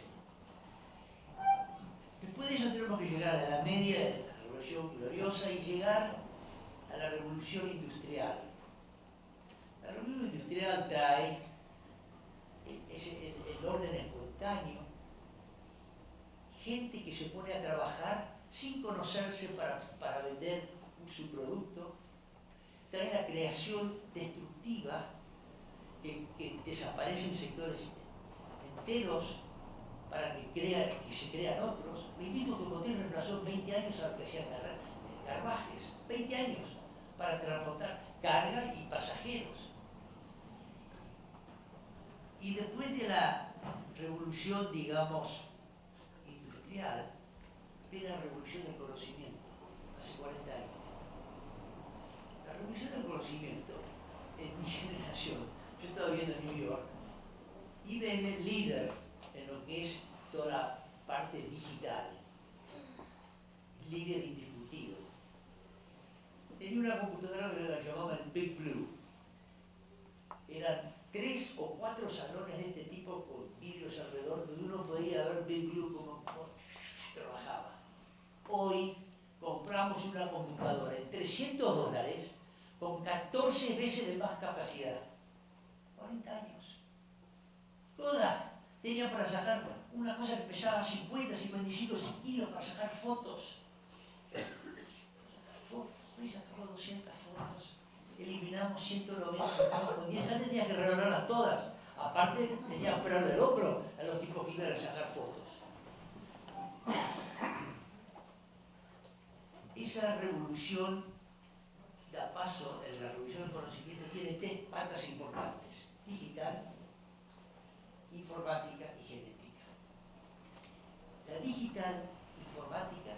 Después de eso tenemos que llegar a la Edad Media, la Revolución Gloriosa, y llegar a la Revolución Industrial. La Revolución Industrial trae el orden espontáneo, gente que se pone a trabajar sin conocerse para vender su producto, trae la creación destructiva, que desaparecen sectores enteros para que se crean otros. Me invito que Botero reemplazó 20 años a lo que hacían carruajes, 20 años para transportar carga y pasajeros. Y después de la revolución, digamos, industrial, viene la revolución del conocimiento, hace 40 años. La revolución del conocimiento, en mi generación, yo estaba viviendo en New York, IBM líder en lo que es toda la parte digital, líder indiscutido. Tenía una computadora que la llamaban Big Blue, 4 salones de este tipo con vidrios alrededor, donde uno podía ver Big Blue como trabajaba. Hoy compramos una computadora en $300 con 14 veces de más capacidad. 40 años. Toda tenía para sacar una cosa que pesaba 50, 55 kilos para sacar fotos. Hoy sacamos 200 fotos, eliminamos 190, con 10, ya tenía que revelarlas todas. Aparte, tenía que operarle el hombro a los tipos que iban a sacar fotos. Esa revolución da paso, la revolución del conocimiento tiene 3 patas importantes: digital, informática y genética. La digital, informática,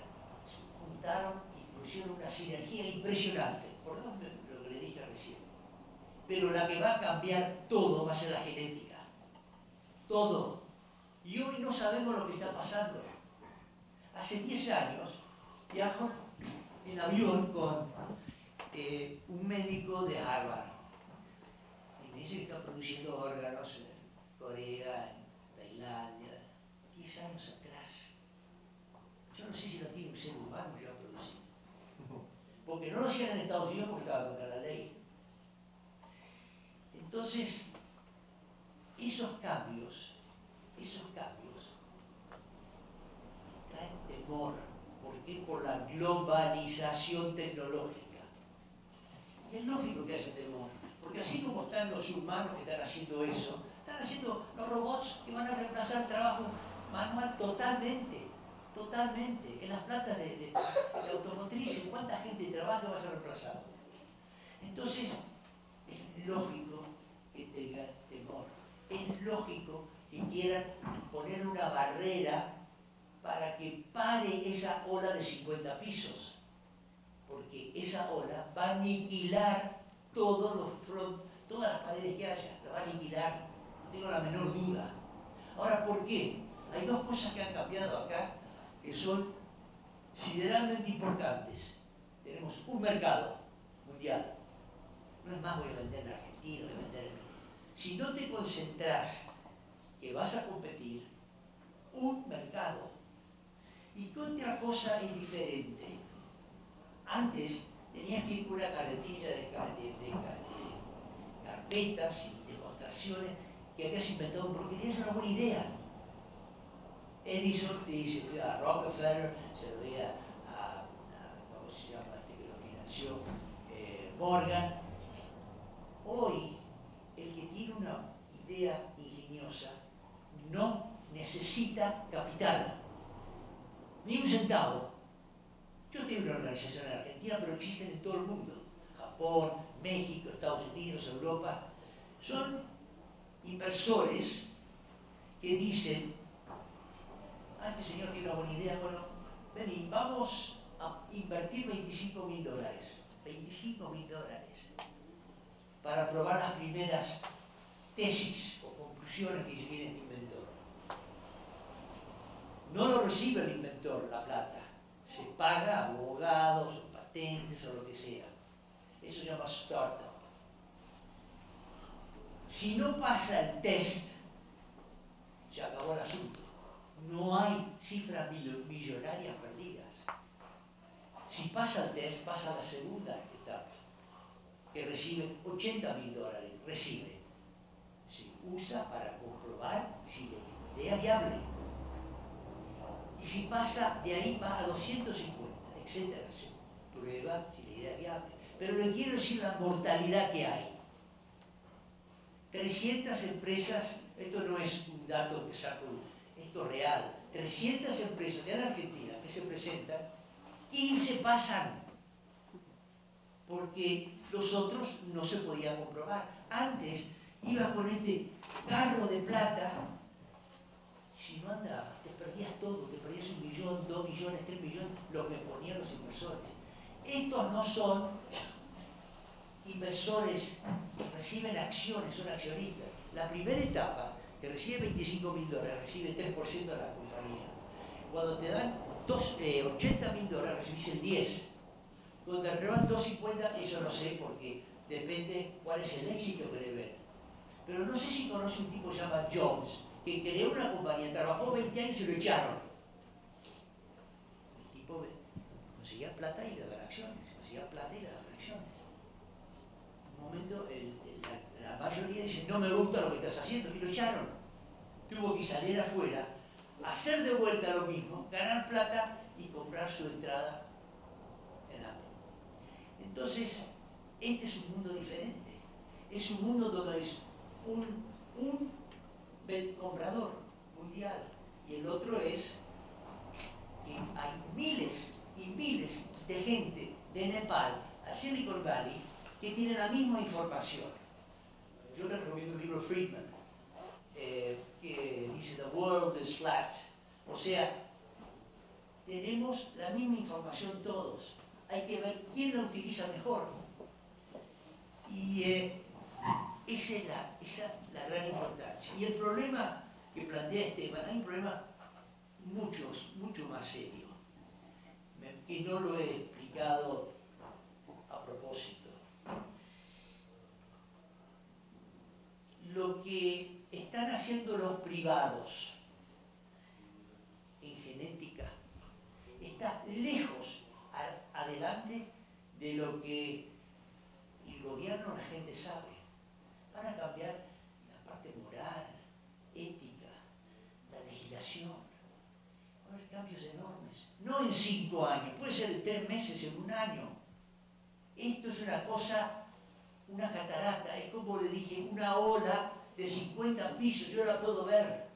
se juntaron y pusieron una sinergia impresionante, por lo que le dije recién. Pero la que va a cambiar todo va a ser la genética. Todo. Y hoy no sabemos lo que está pasando. Hace 10 años viajo en avión con un médico de Harvard. Y me dice que está produciendo órganos en Corea, en Tailandia, 10 años atrás. Yo no sé si lo tiene un ser humano ya producido. Porque no lo hacían en Estados Unidos porque estaba contra la ley. Entonces, esos cambios traen temor. ¿Por qué? Por la globalización tecnológica. Y es lógico que haya temor, porque así como están los humanos que están haciendo eso, están haciendo los robots que van a reemplazar el trabajo manual totalmente. Totalmente. En las plantas de automotrices, ¿cuánta gente trabaja y va a ser reemplazado? Entonces, es lógico que tengan temor. Es lógico que quieran poner una barrera para que pare esa ola de 50 pisos. Porque esa ola va a aniquilar todas las paredes que haya. La va a aniquilar, no tengo la menor duda. Ahora, ¿por qué? Hay 2 cosas que han cambiado acá que son sideralmente importantes. Tenemos un mercado mundial. No es más voy a vender en Argentina, voy a vender en México. Si no te concentras que vas a competir, un mercado. ¿Y qué otra cosa es diferente? Antes tenías que ir por una carretilla de carpetas y demostraciones que habías inventado porque tenías una buena idea. Edison te dice, fui a Rockefeller, se lo veía a ¿cómo se llama este que lo financió? Morgan. Hoy, el que tiene una idea ingeniosa no necesita capital, ni un centavo. Yo tengo una organización en Argentina, pero existen en todo el mundo. Japón, México, Estados Unidos, Europa. Son inversores que dicen, este señor tiene una buena idea, bueno, vení, vamos a invertir $25.000. $25.000 para probar las primeras tesis o conclusiones que tiene este inventor. No lo recibe el inventor, la plata. Se paga a abogados o patentes o lo que sea. Eso se llama startup. Si no pasa el test, se acabó el asunto. No hay cifras millonarias perdidas. Si pasa el test, pasa a la segunda etapa, que recibe $80.000. Recibe. Se usa para comprobar si la idea es viable. Y si pasa de ahí va a 250, etc. Se prueba si la idea es viable. Pero le quiero decir la mortalidad que hay. 300 empresas, esto no es un dato que saco, esto es real. 300 empresas de la Argentina que se presentan, 15 pasan. Porque los otros no se podían comprobar. Antes ibas con este carro de plata, si no andabas, te perdías todo, te perdías 1 millón, 2 millones, 3 millones, lo que ponían los inversores. Estos no son inversores que reciben acciones, son accionistas. La primera etapa, que recibe $25.000, recibe 3% de la compañía. Cuando te dan $80.000, recibís el 10%. Cuando te reban 250, eso no sé, porque depende cuál es el éxito que le ven. Pero no sé si conoce un tipo llamado Jones, que creó una compañía, trabajó 20 años y lo echaron. El tipo conseguía plata y le daban acciones, conseguía plata y le daban acciones. En un momento la mayoría dice, no me gusta lo que estás haciendo, y lo echaron. Tuvo que salir afuera, hacer de vuelta lo mismo, ganar plata y comprar su entrada en Apple. Entonces, este es un mundo diferente. Es un mundo donde es un comprador mundial y el otro es que hay miles y miles de gente de Nepal a Silicon Valley que tienen la misma información. Yo les recomiendo el libro Friedman, que dice The World is Flat. O sea, tenemos la misma información todos. Hay que ver quién la utiliza mejor. Y esa es la gran importancia. Y el problema que plantea Esteban, hay un problema mucho más serio, que no lo he explicado a propósito. Lo que están haciendo los privados en genética está lejos adelante de lo que el gobierno, la gente sabe. Van a cambiar la parte moral, ética, la legislación. Va a haber cambios enormes. No en 5 años, puede ser en 3 meses, en 1 año. Esto es una cosa, una catarata. Es como le dije, una ola de 50 pisos, yo la puedo ver.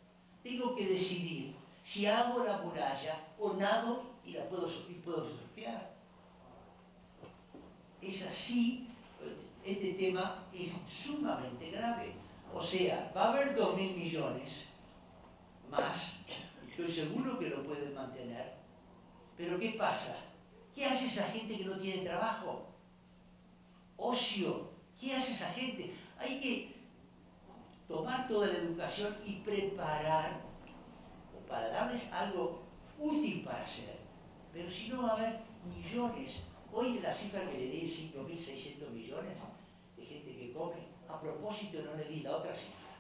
Tengo que decidir si hago la muralla o nado y la puedo surfear. Es así. Este tema es sumamente grave. O sea, va a haber 2.000 millones más, estoy seguro que lo pueden mantener, pero ¿qué pasa? ¿Qué hace esa gente que no tiene trabajo? Ocio. ¿Qué hace esa gente? Hay que tomar toda la educación y preparar para darles algo útil para hacer. Pero si no, va a haber millones. Hoy la cifra que le di es 5.600 millones de gente que come. A propósito, no le di la otra cifra.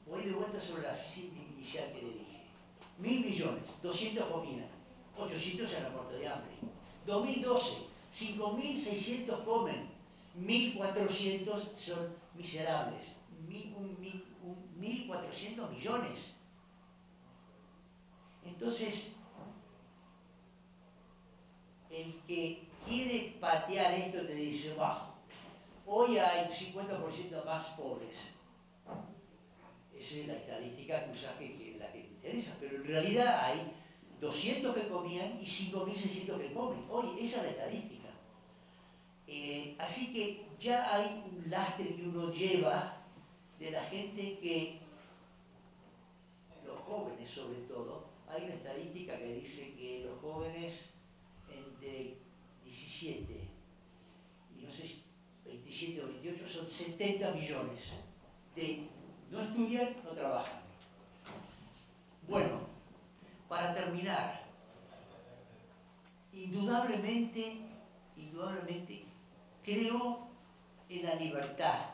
Voy de vuelta sobre la cifra inicial que le dije. 1.000 millones, 200 comían, 800 se han muerto de hambre. 2012, 5.600 comen, 1.400 son miserables. 1.400 millones. Entonces, el que quiere patear esto te dice, bah, hoy hay 50% más pobres. Esa es la estadística que usas, que la que te interesa, pero en realidad hay 200 que comían y 5.600 que comen. Hoy esa es la estadística. Así que ya hay un lastre que uno lleva de la gente que, los jóvenes sobre todo, hay una estadística que dice que los jóvenes entre 17 y no sé, 27 o 28 son 70 millones de no estudian, no trabajan. Bueno, para terminar, indudablemente creo en la libertad.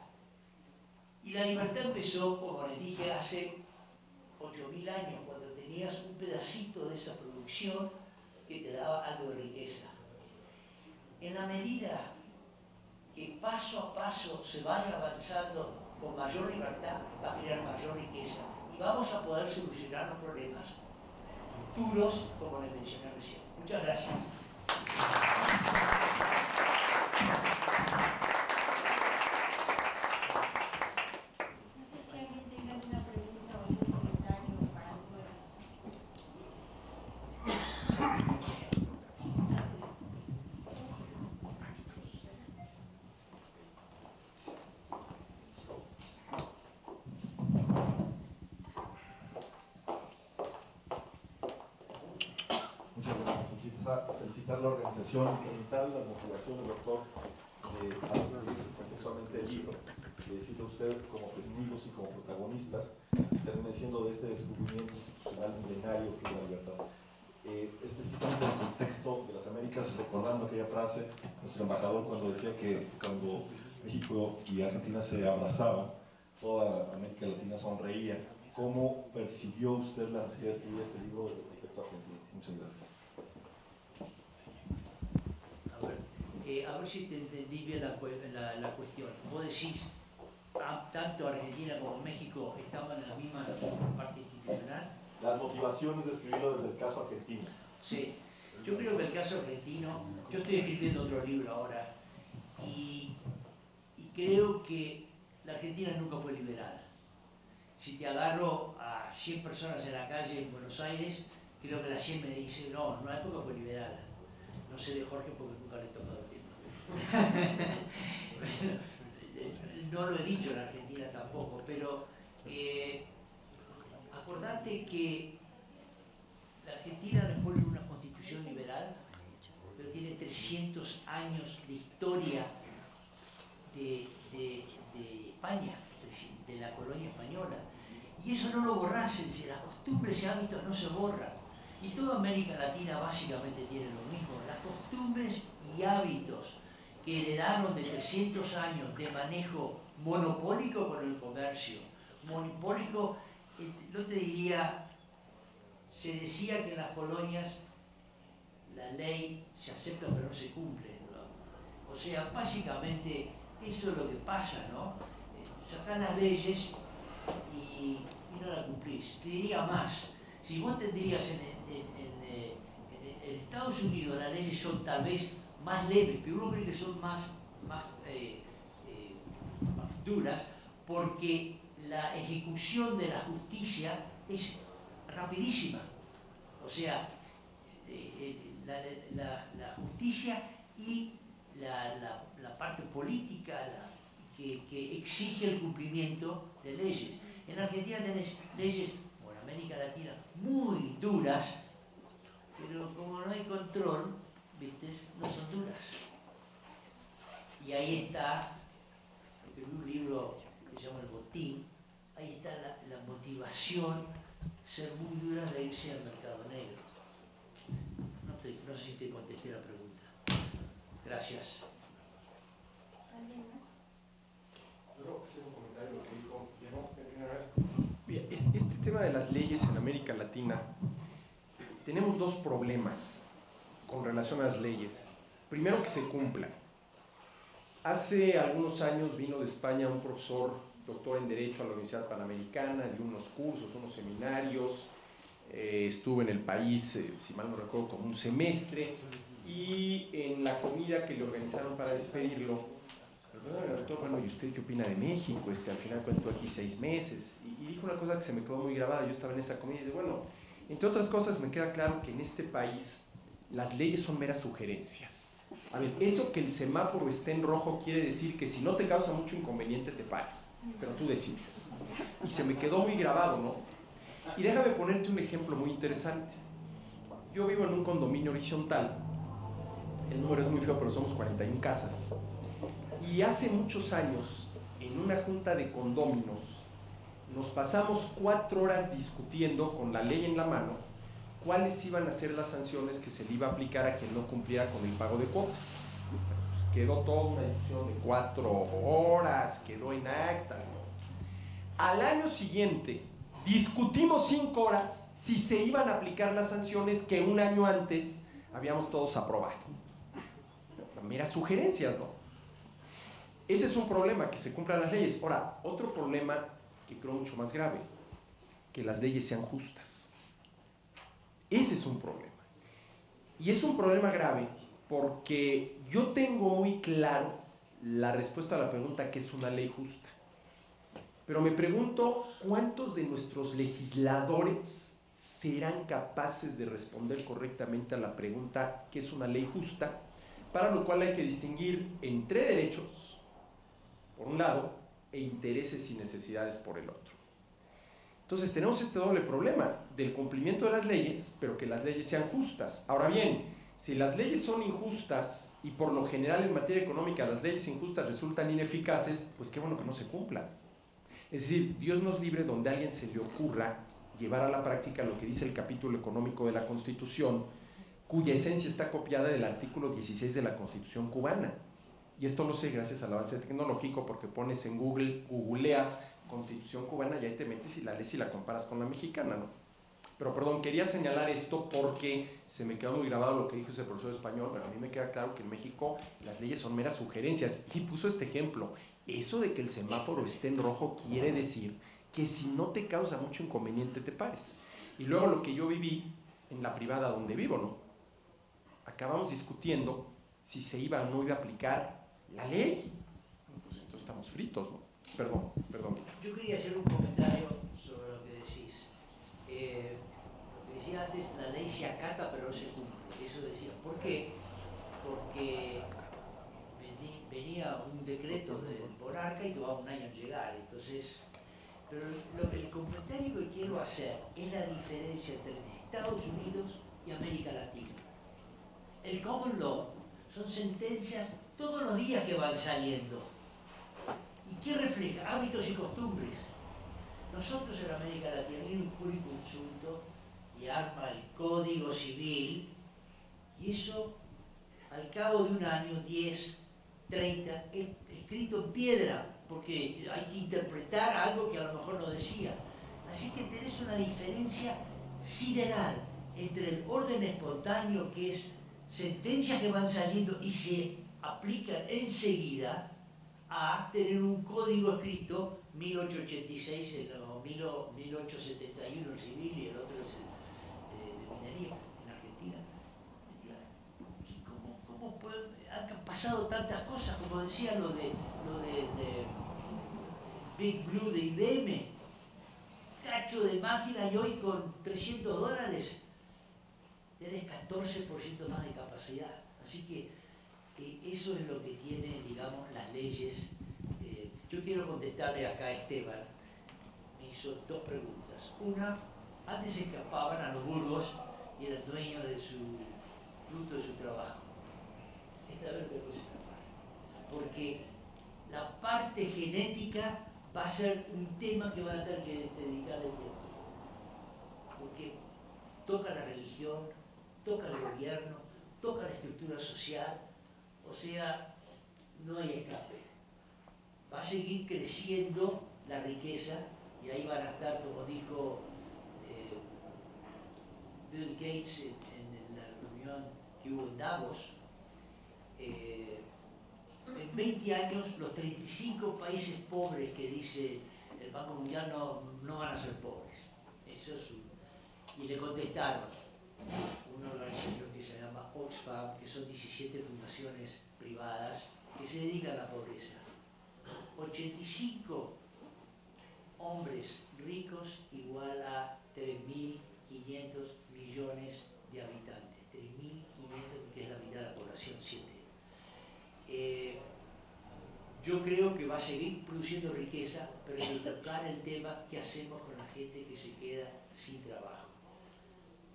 Y la libertad empezó, como les dije, hace 8.000 años, cuando tenías un pedacito de esa producción que te daba algo de riqueza. En la medida que paso a paso se vaya avanzando con mayor libertad, va a crear mayor riqueza y vamos a poder solucionar los problemas futuros, como les mencioné recién. Muchas gracias. No sé si alguien tenga alguna pregunta o algún comentario para el pueblo. Felicitar la organización ambiental, la motivación del doctor a escribir contextualmente el libro, decirle a usted como testigos y como protagonistas, termina siendo de este descubrimiento institucional milenario que es la libertad. Específicamente en el contexto de las Américas, recordando aquella frase, nuestro embajador cuando decía que cuando México y Argentina se abrazaban, toda América Latina sonreía. ¿Cómo percibió usted la necesidad de escribir este libro desde el contexto argentino? Muchas gracias. A ver si te entendí bien la cuestión. Vos decís, tanto Argentina como México estaban en la misma parte institucional. Las motivaciones de escribirlo desde el caso argentino. Sí, yo creo que el caso argentino, yo estoy escribiendo otro libro ahora y creo que la Argentina nunca fue liberal. Si te agarro a 100 personas en la calle en Buenos Aires, creo que las 100 me dicen, no, en una época fue liberal. No sé de Jorge porque nunca le he tocado el tema. No lo he dicho en Argentina tampoco, pero acordate que la Argentina le pone una constitución liberal, pero tiene 300 años de historia de España, de la colonia española. Y eso no lo borrás, es decir, las costumbres y hábitos no se borran. Y toda América Latina básicamente tiene lo mismo. Las costumbres y hábitos que heredaron de 300 años de manejo monopólico con el comercio. Monopólico, no te diría, se decía que en las colonias la ley se acepta pero no se cumple, ¿no? O sea, básicamente eso es lo que pasa, ¿no? Sacás las leyes y no las cumplís. Te diría más, si vos tendrías en Estados Unidos las leyes son tal vez más leves, pero uno cree que son más duras, porque la ejecución de la justicia es rapidísima. O sea, la justicia y la parte política que exige el cumplimiento de leyes. En Argentina tenés leyes, o en América Latina, muy duras, pero como no hay control, ¿viste? No son duras. Y ahí está, escribí un libro que se llama El Botín, ahí está la motivación, ser muy dura de irse al mercado negro. No sé si te contesté la pregunta. Gracias. ¿Alguien más? Yo hacer un comentario de lo que dijo Diego de primera vez. Bien, este tema de las leyes en América Latina, tenemos dos problemas con relación a las leyes. Primero, que se cumplan. Hace algunos años vino de España un profesor, doctor en Derecho a la Universidad Panamericana, dio unos cursos, unos seminarios, estuvo en el país, si mal no recuerdo, como un semestre, y en la comida que le organizaron para despedirlo, el doctor, bueno, ¿y usted qué opina de México? Al final cuento aquí 6 meses, y dijo una cosa que se me quedó muy grabada. Yo estaba en esa comida y dije, bueno, entre otras cosas me queda claro que en este país las leyes son meras sugerencias. A ver, eso que el semáforo esté en rojo quiere decir que si no te causa mucho inconveniente te pares, pero tú decides. Y se me quedó muy grabado, ¿no? Y déjame ponerte un ejemplo muy interesante. Yo vivo en un condominio horizontal, el número es muy feo, pero somos 41 casas. Y hace muchos años, en una junta de condóminos, nos pasamos 4 horas discutiendo con la ley en la mano cuáles iban a ser las sanciones que se le iba a aplicar a quien no cumpliera con el pago de cuotas. Pues quedó toda una discusión de 4 horas, quedó en actas, ¿no? Al año siguiente discutimos 5 horas si se iban a aplicar las sanciones que un año antes habíamos todos aprobado. Meras sugerencias, ¿no? Ese es un problema, que se cumplan las leyes. Ahora, otro problema que creo mucho más grave, que las leyes sean justas. Ese es un problema. Y es un problema grave porque yo tengo muy claro la respuesta a la pregunta ¿qué es una ley justa? Pero me pregunto cuántos de nuestros legisladores serán capaces de responder correctamente a la pregunta ¿qué es una ley justa? Para lo cual hay que distinguir entre derechos, por un lado, e intereses y necesidades por el otro. Entonces tenemos este doble problema del cumplimiento de las leyes, pero que las leyes sean justas. Ahora bien, si las leyes son injustas y por lo general en materia económica las leyes injustas resultan ineficaces, pues qué bueno que no se cumplan. Es decir, Dios nos libre donde a alguien se le ocurra llevar a la práctica lo que dice el capítulo económico de la Constitución, cuya esencia está copiada del artículo 16 de la Constitución cubana. y esto lo sé gracias al avance tecnológico, porque pones en Google, googleas Constitución cubana y ahí te metes y la lees y la comparas con la mexicana, ¿no? Pero perdón, quería señalar esto porque se me quedó muy grabado lo que dijo ese profesor español, pero a mí me queda claro que en México las leyes son meras sugerencias, y puso este ejemplo. Eso de que el semáforo esté en rojo quiere decir que si no te causa mucho inconveniente te pares. Y luego lo que yo viví en la privada donde vivo, ¿no? Acabamos discutiendo si se iba o no iba a aplicar la ley. Pues entonces estamos fritos, ¿no? Perdón. Yo quería hacer un comentario sobre lo que decís. Lo que decía antes, la ley se acata pero no se cumple. Eso decía. ¿Por qué? Porque venía un decreto del monarca y tomaba un año en llegar. Entonces, pero el comentario que quiero hacer es la diferencia entre Estados Unidos y América Latina. El common law son sentencias todos los días que van saliendo. ¿Y qué refleja? Hábitos y costumbres. Nosotros en América Latina viene un jurisconsulto y arma el Código Civil, y eso al cabo de un año, 10, 30, es escrito en piedra, porque hay que interpretar algo que a lo mejor no decía. Así que tenés una diferencia sideral entre el orden espontáneo, que es sentencias que van saliendo y se aplican enseguida, a tener un código escrito 1886 o 1871 el civil y el otro es de minería en Argentina. ¿Cómo han pasado tantas cosas? Como decía lo de Big Blue de IBM, cacho de máquina, y hoy con $300 tenés 14% más de capacidad. Así que eso es lo que tienen, digamos, las leyes. Yo quiero contestarle acá a Esteban. Me hizo dos preguntas. Una, antes se escapaban a los burgos y eran dueños de su fruto de su trabajo. Esta vez te puedes escapar. Porque la parte genética va a ser un tema que van a tener que dedicarle tiempo. Porque toca la religión, toca el gobierno, toca la estructura social. O sea, no hay escape. Va a seguir creciendo la riqueza y ahí van a estar, como dijo Bill Gates en la reunión que hubo en Davos, en 20 años los 35 países pobres que dice el Banco Mundial no van a ser pobres. Eso es y le contestaron una organización que se llama Oxfam, que son 17 fundaciones privadas que se dedican a la pobreza. 85 hombres ricos igual a 3.500 millones de habitantes. 3.500, que es la mitad de la población, 7. Yo creo que va a seguir produciendo riqueza, pero hay que tocar el tema qué hacemos con la gente que se queda sin trabajo.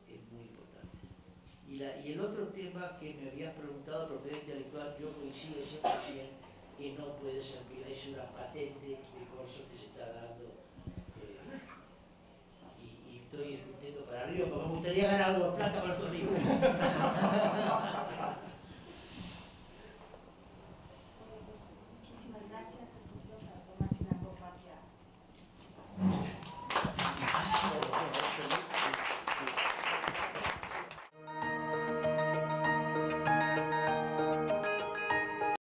Es muy importante. Y el otro tema que me habías preguntado, propiedad intelectual, yo coincido 100% que no puede ser, es una patente de curso que se está dando, y estoy escupiendo para arriba porque me gustaría ganar algo de plata para estos libros.